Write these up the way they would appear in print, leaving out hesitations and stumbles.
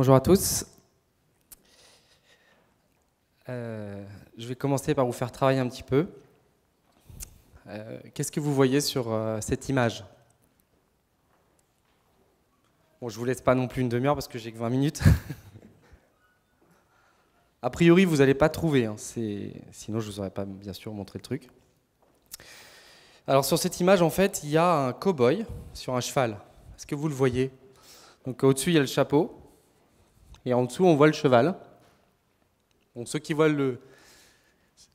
Bonjour à tous. Je vais commencer par vous faire travailler un petit peu. Qu'est-ce que vous voyez sur cette image? Bon, je ne vous laisse pas non plus une demi-heure parce que j'ai que 20 minutes. A priori, vous n'allez pas trouver, hein. Sinon je ne vous aurais pas bien sûr montré le truc. Alors sur cette image, en fait, il y a un cow-boy sur un cheval. Est-ce que vous le voyez? Donc au-dessus, il y a le chapeau. Et en dessous, on voit le cheval. Bon, ceux qui voient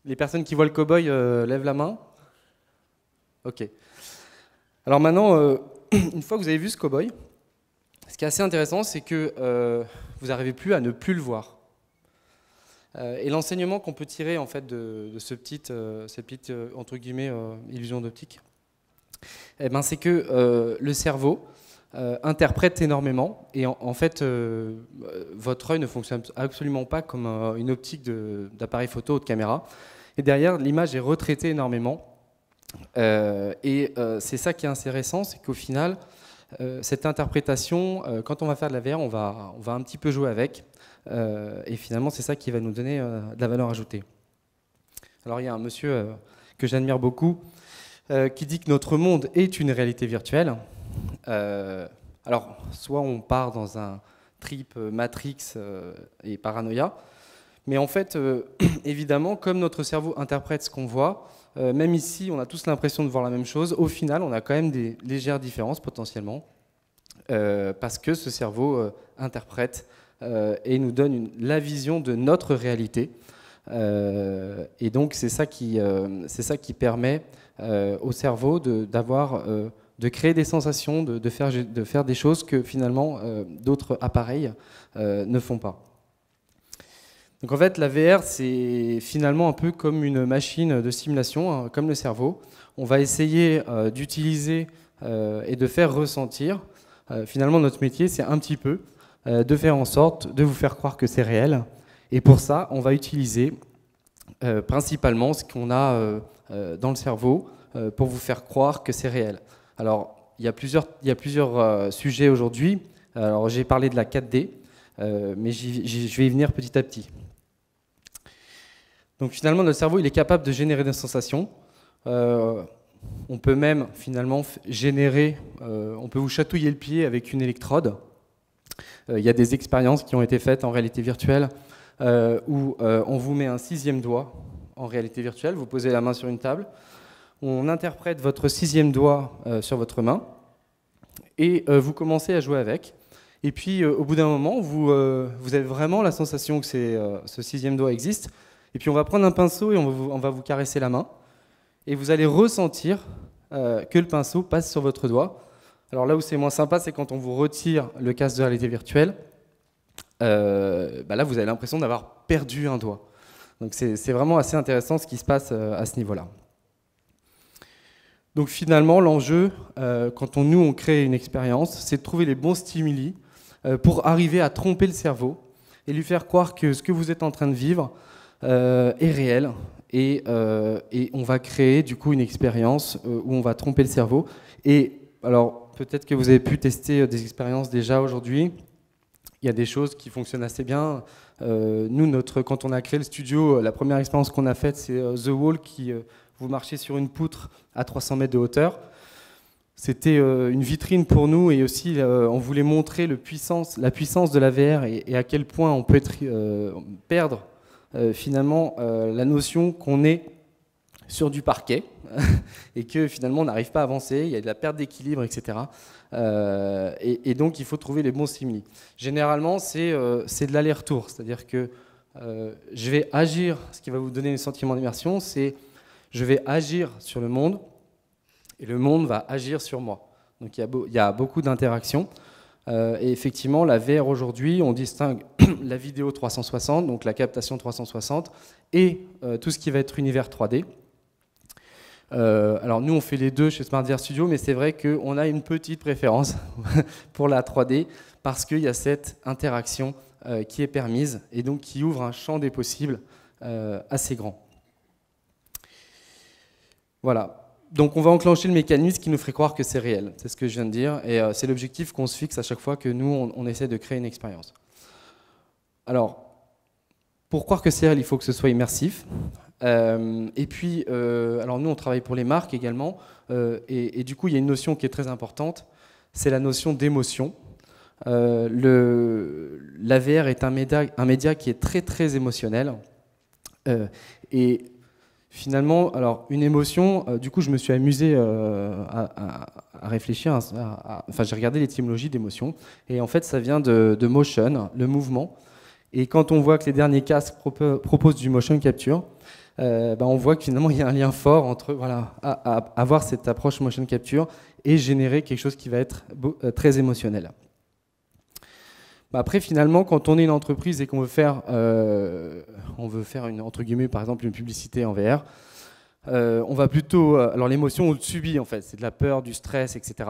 les personnes qui voient le cow-boy lèvent la main. Ok. Alors maintenant, une fois que vous avez vu ce cow-boy, ce qui est assez intéressant, c'est que vous n'arrivez plus à ne plus le voir. Et l'enseignement qu'on peut tirer en fait de cette petite entre guillemets illusion d'optique, eh ben, c'est que le cerveau interprète énormément et en fait votre œil ne fonctionne absolument pas comme une optique d'appareil photo ou de caméra. Et derrière, l'image est retraitée énormément. C'est ça qui est intéressant, c'est qu'au final, cette interprétation, quand on va faire de la VR, on va un petit peu jouer avec. Et finalement, c'est ça qui va nous donner de la valeur ajoutée. Alors, il y a un monsieur que j'admire beaucoup qui dit que notre monde est une réalité virtuelle. Alors, soit on part dans un trip Matrix et paranoïa, mais en fait, évidemment, comme notre cerveau interprète ce qu'on voit, même ici, on a tous l'impression de voir la même chose. Au final, on a quand même des légères différences potentiellement, parce que ce cerveau interprète et nous donne la vision de notre réalité. Et donc, c'est ça qui permet au cerveau de créer des sensations, de faire des choses que finalement d'autres appareils ne font pas. Donc en fait, la VR, c'est finalement un peu comme une machine de simulation, hein, comme le cerveau. On va essayer d'utiliser et de faire ressentir. Finalement, notre métier, c'est un petit peu de faire en sorte de vous faire croire que c'est réel. Et pour ça, on va utiliser principalement ce qu'on a dans le cerveau pour vous faire croire que c'est réel. Alors, il y a plusieurs sujets aujourd'hui. Alors, j'ai parlé de la 4D, mais je vais y venir petit à petit. Donc finalement, notre cerveau, il est capable de générer des sensations. On peut même finalement générer, on peut vous chatouiller le pied avec une électrode. Il y a des expériences qui ont été faites en réalité virtuelle où on vous met un 6e doigt en réalité virtuelle, vous posez la main sur une table, on interprète votre 6e doigt sur votre main et vous commencez à jouer avec. Et puis au bout d'un moment, vous avez vraiment la sensation que ce 6e doigt existe. Et puis on va prendre un pinceau et on va vous caresser la main. Et vous allez ressentir que le pinceau passe sur votre doigt. Alors là où c'est moins sympa, c'est quand on vous retire le casque de réalité virtuelle. Là, vous avez l'impression d'avoir perdu un doigt. Donc c'est vraiment assez intéressant ce qui se passe à ce niveau-là. Donc finalement, l'enjeu, quand on crée une expérience, c'est de trouver les bons stimuli pour arriver à tromper le cerveau et lui faire croire que ce que vous êtes en train de vivre est réel. Et on va créer du coup une expérience où on va tromper le cerveau. Et alors, peut-être que vous avez pu tester des expériences déjà aujourd'hui. Il y a des choses qui fonctionnent assez bien. Nous, quand on a créé le studio, la première expérience qu'on a faite, c'est The Wall, vous marchez sur une poutre à 300 mètres de hauteur. C'était une vitrine pour nous et aussi on voulait montrer la puissance de la VR et à quel point on peut perdre finalement la notion qu'on est sur du parquet et que finalement on n'arrive pas à avancer, il y a de la perte d'équilibre, etc. Et donc il faut trouver les bons stimuli. Généralement c'est de l'aller-retour, c'est-à-dire que je vais agir, ce qui va vous donner un sentiment d'immersion, c'est je vais agir sur le monde et le monde va agir sur moi. Donc il y a beaucoup d'interactions. Et effectivement, la VR aujourd'hui, on distingue la vidéo 360, donc la captation 360, et tout ce qui va être univers 3D. Alors nous, on fait les deux chez Smart VR Studio, mais c'est vrai qu'on a une petite préférence pour la 3D, parce qu'il y a cette interaction qui est permise, et donc qui ouvre un champ des possibles assez grand. Voilà. Donc on va enclencher le mécanisme qui nous ferait croire que c'est réel, c'est ce que je viens de dire, et c'est l'objectif qu'on se fixe à chaque fois que nous, on essaie de créer une expérience. Alors, pour croire que c'est réel, il faut que ce soit immersif. Et puis, alors nous, on travaille pour les marques également. Et du coup, il y a une notion qui est très importante, c'est la notion d'émotion. La VR est un média qui est très, très émotionnel. Et finalement, alors, une émotion, du coup, je me suis amusé à réfléchir. Enfin, j'ai regardé l'étymologie d'émotion. Et en fait, ça vient de motion, le mouvement. Et quand on voit que les derniers casques proposent du motion capture, on voit que finalement il y a un lien fort entre avoir cette approche motion capture et générer quelque chose qui va être très émotionnel. Après, finalement, quand on est une entreprise et qu'on veut faire, entre guillemets, par exemple, une publicité en VR, on va plutôt, alors l'émotion on le subit en fait, c'est de la peur, du stress, etc.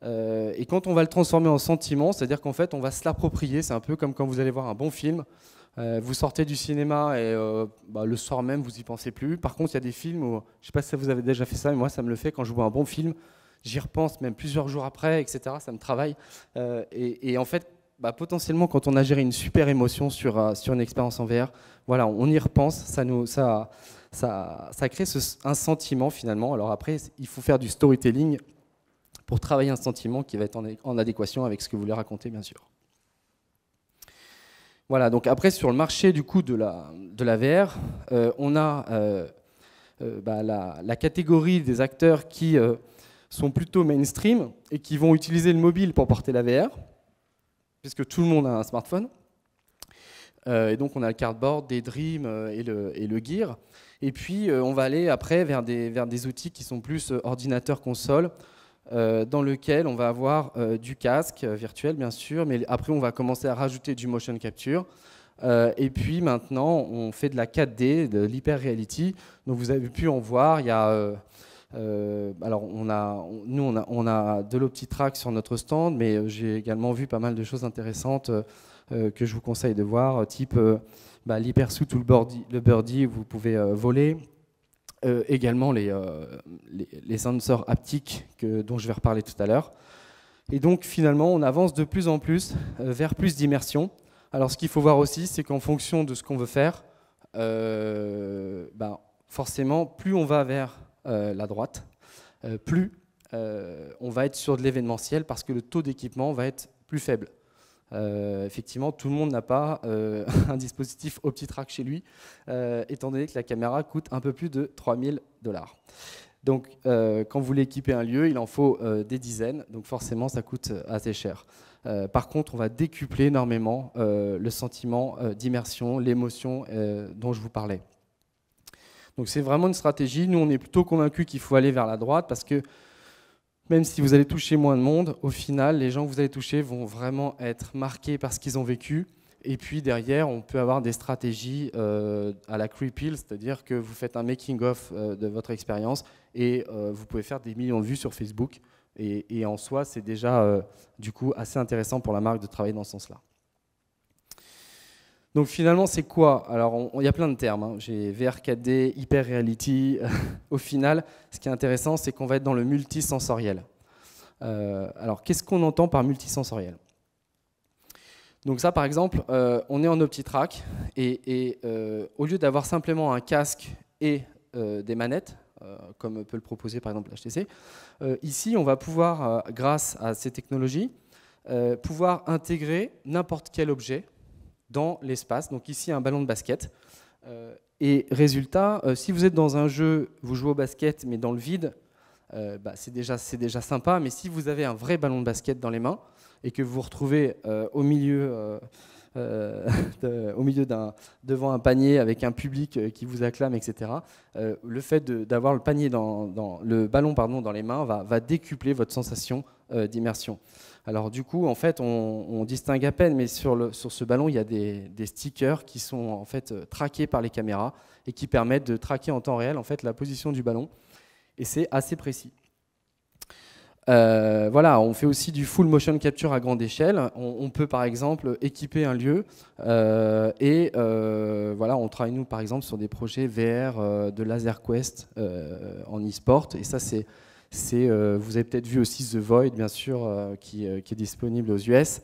Et quand on va le transformer en sentiment, c'est-à-dire qu'en fait on va se l'approprier, c'est un peu comme quand vous allez voir un bon film, vous sortez du cinéma et le soir même vous y pensez plus. Par contre il y a des films où, je ne sais pas si vous avez déjà fait ça, mais moi ça me le fait quand je vois un bon film, j'y repense même plusieurs jours après, etc. Ça me travaille. Et en fait, potentiellement quand on a géré une super émotion sur une expérience en VR, voilà, on y repense, ça crée un sentiment finalement. Alors après, il faut faire du storytelling pour travailler un sentiment qui va être en adéquation avec ce que vous voulez raconter, bien sûr. Voilà, donc après, sur le marché du coup de la VR, on a la catégorie des acteurs qui sont plutôt mainstream et qui vont utiliser le mobile pour porter la VR, puisque tout le monde a un smartphone. Et donc on a le cardboard, Daydream et le Gear. Et puis on va aller après vers des outils qui sont plus ordinateur-console, dans lequel on va avoir du casque virtuel bien sûr, mais après on va commencer à rajouter du motion capture. Et puis maintenant on fait de la 4D, de l'hyper-reality. Donc vous avez pu en voir, il y a... alors on a de l'OptiTrack sur notre stand, mais j'ai également vu pas mal de choses intéressantes que je vous conseille de voir, type l'Hypersuit ou le Birdie, vous pouvez voler. Également les sensors haptiques dont je vais reparler tout à l'heure. Et donc finalement on avance de plus en plus vers plus d'immersion. Alors ce qu'il faut voir aussi, c'est qu'en fonction de ce qu'on veut faire, forcément plus on va vers la droite, plus on va être sur de l'événementiel parce que le taux d'équipement va être plus faible. Effectivement, tout le monde n'a pas un dispositif OptiTrack chez lui, étant donné que la caméra coûte un peu plus de 3000 $. Donc, quand vous voulez équiper un lieu, il en faut des dizaines, donc forcément, ça coûte assez cher. Par contre, on va décupler énormément le sentiment d'immersion, l'émotion dont je vous parlais. Donc, c'est vraiment une stratégie. Nous, on est plutôt convaincus qu'il faut aller vers la droite parce que même si vous allez toucher moins de monde, au final, les gens que vous allez toucher vont vraiment être marqués par ce qu'ils ont vécu. Et puis derrière, on peut avoir des stratégies à la Creepil, c'est-à-dire que vous faites un making-of de votre expérience et vous pouvez faire des millions de vues sur Facebook. Et en soi, c'est déjà du coup assez intéressant pour la marque de travailler dans ce sens-là. Donc finalement, c'est quoi? Alors, il y a plein de termes. Hein. J'ai VR 4D, Hyper Reality. Au final, ce qui est intéressant, c'est qu'on va être dans le multisensoriel. Alors, qu'est-ce qu'on entend par multisensoriel? Donc ça, par exemple, on est en OptiTrack et au lieu d'avoir simplement un casque et des manettes, comme peut le proposer par exemple l'HTC, ici, on va pouvoir, grâce à ces technologies, pouvoir intégrer n'importe quel objet dans l'espace. Donc ici, un ballon de basket. Et résultat, si vous êtes dans un jeu, vous jouez au basket, mais dans le vide, c'est déjà sympa. Mais si vous avez un vrai ballon de basket dans les mains et que vous vous retrouvez au milieu devant un panier avec un public qui vous acclame, etc., le fait d'avoir le ballon dans les mains va décupler votre sensation d'immersion. Alors du coup, en fait, on distingue à peine, mais sur ce ballon, il y a des stickers qui sont en fait traqués par les caméras et qui permettent de traquer en temps réel en fait la position du ballon. Et c'est assez précis. Voilà, on fait aussi du full motion capture à grande échelle. On peut par exemple équiper un lieu et voilà, on travaille nous par exemple sur des projets VR de Laser Quest en e-sport. Et ça, vous avez peut-être vu aussi The Void, bien sûr, qui est disponible aux US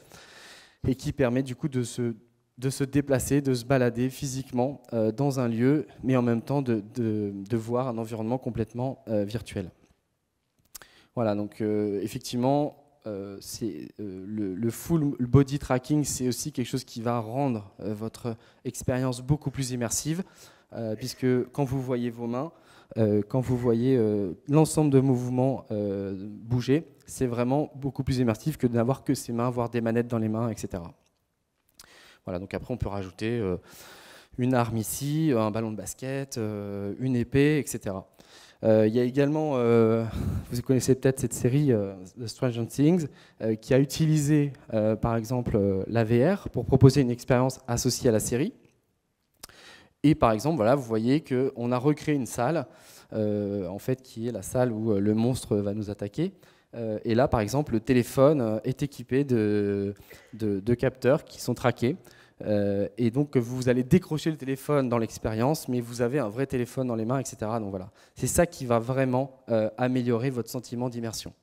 et qui permet du coup de se de se déplacer, de se balader physiquement dans un lieu, mais en même temps de voir un environnement complètement virtuel. Voilà, donc effectivement, le full body tracking, c'est aussi quelque chose qui va rendre votre expérience beaucoup plus immersive, puisque quand vous voyez vos mains, quand vous voyez l'ensemble de mouvements bouger, c'est vraiment beaucoup plus immersif que de n'avoir que ses mains, voir des manettes dans les mains, etc. Voilà, donc après on peut rajouter une arme ici, un ballon de basket, une épée, etc. Il y a également, vous connaissez peut-être cette série The Stranger Things, qui a utilisé par exemple la VR pour proposer une expérience associée à la série. Et par exemple, voilà, vous voyez qu'on a recréé une salle, en fait, qui est la salle où le monstre va nous attaquer. Et là, par exemple, le téléphone est équipé de capteurs qui sont traqués. Et donc, vous allez décrocher le téléphone dans l'expérience, mais vous avez un vrai téléphone dans les mains, etc. Donc voilà, c'est ça qui va vraiment améliorer votre sentiment d'immersion.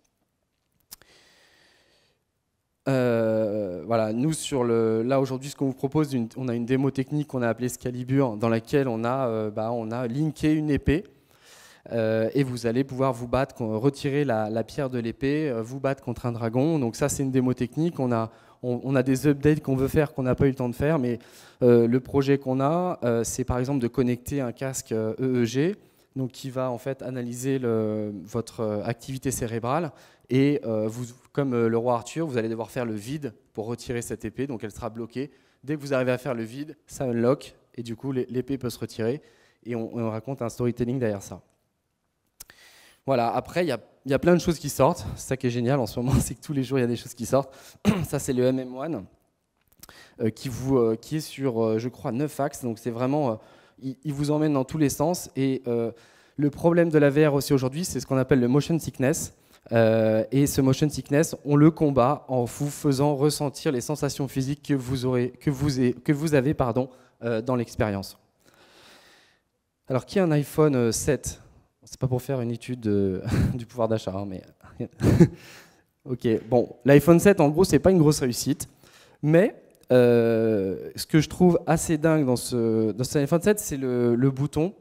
Voilà, nous là aujourd'hui, ce qu'on vous propose, on a une démo technique qu'on a appelée Scalibur, dans laquelle on a linké une épée. Et vous allez pouvoir vous battre, retirer la pierre de l'épée, vous battre contre un dragon. Donc ça, c'est une démo technique. On a des updates qu'on veut faire, qu'on n'a pas eu le temps de faire, mais le projet qu'on a, c'est par exemple de connecter un casque EEG, donc qui va en fait analyser votre activité cérébrale. Et comme le roi Arthur, vous allez devoir faire le vide pour retirer cette épée, donc elle sera bloquée. Dès que vous arrivez à faire le vide, ça unlock, et du coup l'épée peut se retirer. Et on raconte un storytelling derrière ça. Voilà, après, il y a plein de choses qui sortent. C'est ça qui est génial en ce moment, c'est que tous les jours, il y a des choses qui sortent. Ça, c'est le MM1, qui est sur, je crois, 9 axes. Donc, c'est vraiment, il vous emmène dans tous les sens. Et le problème de la VR aussi aujourd'hui, c'est ce qu'on appelle le motion sickness. Et ce motion sickness, on le combat en vous faisant ressentir les sensations physiques que vous avez dans l'expérience. Alors, qui a un iPhone 7 ? C'est pas pour faire une étude du pouvoir d'achat, hein, mais ok. Bon, l'iPhone 7, en gros, c'est pas une grosse réussite, mais ce que je trouve assez dingue dans cet iPhone 7, c'est le bouton.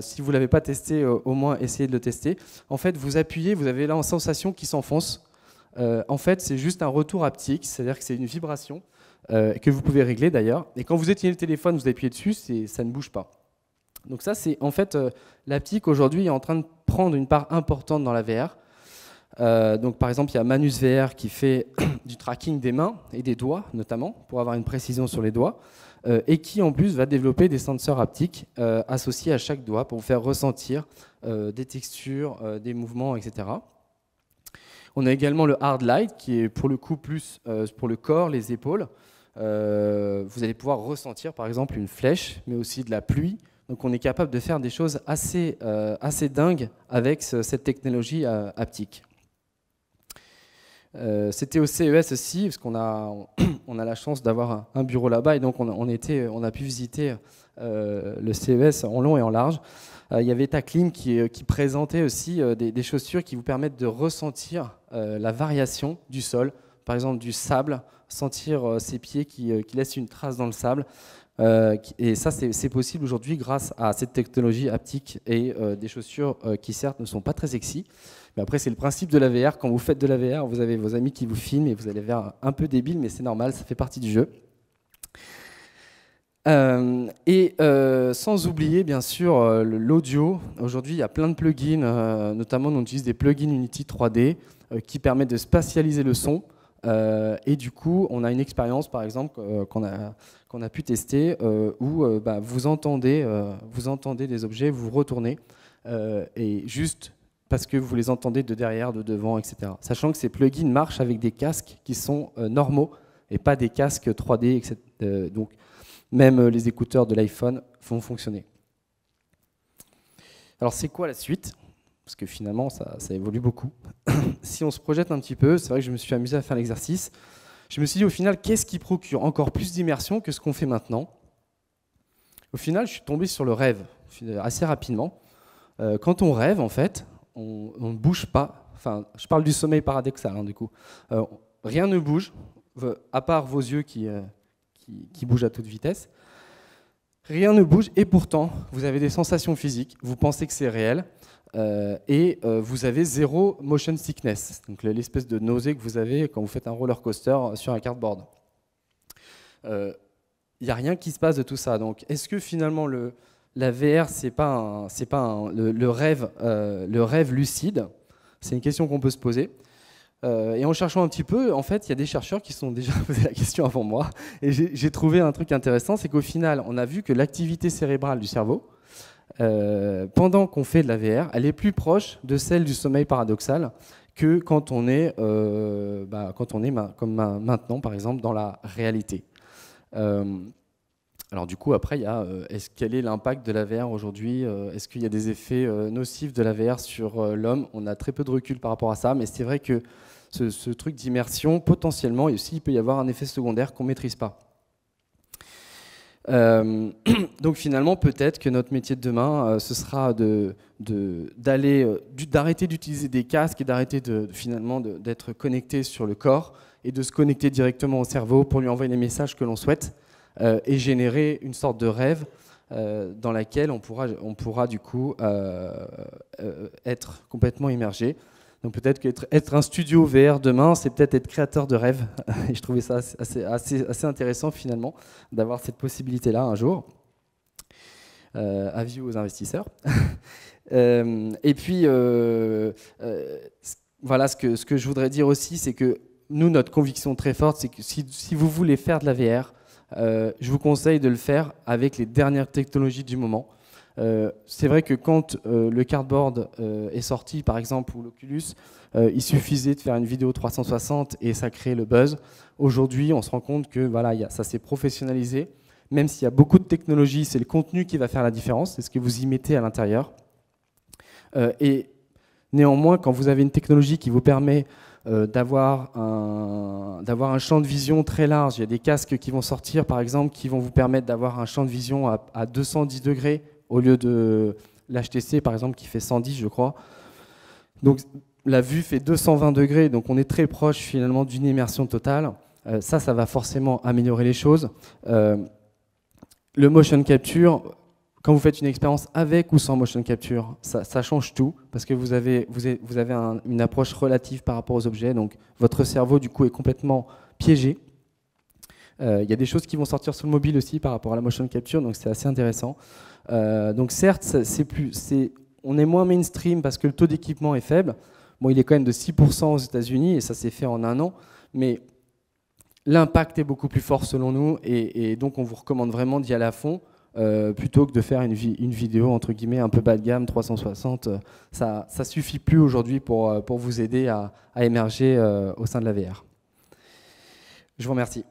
Si vous l'avez pas testé, au moins essayez de le tester. En fait, vous appuyez, vous avez là une sensation qui s'enfonce. En fait, c'est juste un retour haptique, c'est-à-dire que c'est une vibration que vous pouvez régler d'ailleurs. Et quand vous éteignez le téléphone, vous appuyez dessus, ça ne bouge pas. Donc ça, c'est en fait, l'haptique aujourd'hui est en train de prendre une part importante dans la VR. Donc par exemple, il y a Manus VR qui fait du tracking des mains et des doigts, notamment, pour avoir une précision sur les doigts, et qui en plus va développer des senseurs haptiques associés à chaque doigt pour vous faire ressentir des textures, des mouvements, etc. On a également le Hard Light qui est pour le coup plus pour le corps, les épaules. Vous allez pouvoir ressentir par exemple une flèche, mais aussi de la pluie. Donc on est capable de faire des choses assez dingues avec cette technologie haptique. C'était au CES aussi, parce qu'on a la chance d'avoir un bureau là-bas, et donc on a pu visiter le CES en long et en large. Il y avait Taclean qui présentait aussi des chaussures qui vous permettent de ressentir la variation du sol, par exemple du sable, sentir ses pieds qui laissent une trace dans le sable. Et ça, c'est possible aujourd'hui grâce à cette technologie haptique et des chaussures qui certes ne sont pas très sexy. Mais après, c'est le principe de la VR. Quand vous faites de la VR, vous avez vos amis qui vous filment et vous allez faire un peu débile, mais c'est normal, ça fait partie du jeu. Sans oublier, bien sûr, l'audio. Aujourd'hui, il y a plein de plugins, notamment on utilise des plugins Unity 3D qui permettent de spatialiser le son. Et du coup, on a une expérience, par exemple, qu'on a pu tester, où vous entendez des objets, vous retournez, et juste parce que vous les entendez de derrière, de devant, etc. Sachant que ces plugins marchent avec des casques qui sont normaux et pas des casques 3D, etc. Donc, même les écouteurs de l'iPhone vont fonctionner. Alors, c'est quoi la suite ? Parce que finalement, ça évolue beaucoup. Si on se projette un petit peu, c'est vrai que je me suis amusé à faire l'exercice. Je me suis dit, au final, qu'est-ce qui procure encore plus d'immersion que ce qu'on fait maintenant ? Au final, je suis tombé sur le rêve, assez rapidement. Quand on rêve, en fait, on ne bouge pas. Enfin, je parle du sommeil paradoxal, hein, du coup. Rien ne bouge, à part vos yeux qui qui bouge à toute vitesse. Rien ne bouge et pourtant, vous avez des sensations physiques, vous pensez que c'est réel et vous avez zéro motion sickness, donc l'espèce de nausée que vous avez quand vous faites un roller coaster sur un cardboard. Il n'y a rien qui se passe de tout ça. Donc, est-ce que finalement la VR, c'est pas le rêve lucide? C'est une question qu'on peut se poser. Et en cherchant un petit peu, en fait, il y a des chercheurs qui se sont déjà posé la question avant moi. Et j'ai trouvé un truc intéressant, c'est qu'au final, on a vu que l'activité cérébrale du cerveau, pendant qu'on fait de la VR, elle est plus proche de celle du sommeil paradoxal que quand on est, comme maintenant, par exemple, dans la réalité. Alors du coup, après, il y a quel est l'impact de la VR aujourd'hui? Est-ce qu'il y a des effets nocifs de la VR sur l'homme? On a très peu de recul par rapport à ça, mais c'est vrai que ce truc d'immersion, potentiellement, aussi, il peut y avoir un effet secondaire qu'on ne maîtrise pas. Donc finalement, peut-être que notre métier de demain, ce sera d'arrêter d'utiliser des casques et d'arrêter finalement d'être connecté sur le corps et de se connecter directement au cerveau pour lui envoyer les messages que l'on souhaite. Et générer une sorte de rêve dans laquelle on pourra du coup être complètement immergé. Donc peut-être qu'être un studio VR demain, c'est peut-être être créateur de rêves. Et je trouvais ça assez intéressant finalement d'avoir cette possibilité-là un jour. Avis aux investisseurs. Et puis voilà, ce que je voudrais dire aussi, c'est que nous, notre conviction très forte, c'est que si vous voulez faire de la VR, je vous conseille de le faire avec les dernières technologies du moment. C'est vrai que quand le cardboard est sorti, par exemple, ou l'Oculus, il suffisait de faire une vidéo 360 et ça créait le buzz. Aujourd'hui, on se rend compte que voilà, ça s'est professionnalisé. Même s'il y a beaucoup de technologies, c'est le contenu qui va faire la différence, c'est ce que vous y mettez à l'intérieur. Et néanmoins, quand vous avez une technologie qui vous permet d'avoir un champ de vision très large. Il y a des casques qui vont sortir, par exemple, qui vont vous permettre d'avoir un champ de vision à 210 degrés au lieu de l'HTC, par exemple, qui fait 110, je crois. Donc, la vue fait 220 degrés, donc on est très proche, finalement, d'une immersion totale. Ça va forcément améliorer les choses. Le motion capture, quand vous faites une expérience avec ou sans motion capture, ça change tout, parce que vous avez une approche relative par rapport aux objets, donc votre cerveau du coup est complètement piégé. Il y a des choses qui vont sortir sur le mobile aussi par rapport à la motion capture, donc c'est assez intéressant. Donc certes, on est moins mainstream parce que le taux d'équipement est faible. Bon, il est quand même de 6% aux États-Unis et ça s'est fait en un an, mais l'impact est beaucoup plus fort selon nous et donc on vous recommande vraiment d'y aller à fond. Plutôt que de faire une vidéo entre guillemets un peu bas de gamme 360, ça suffit plus aujourd'hui pour vous aider à émerger au sein de la VR. Je vous remercie.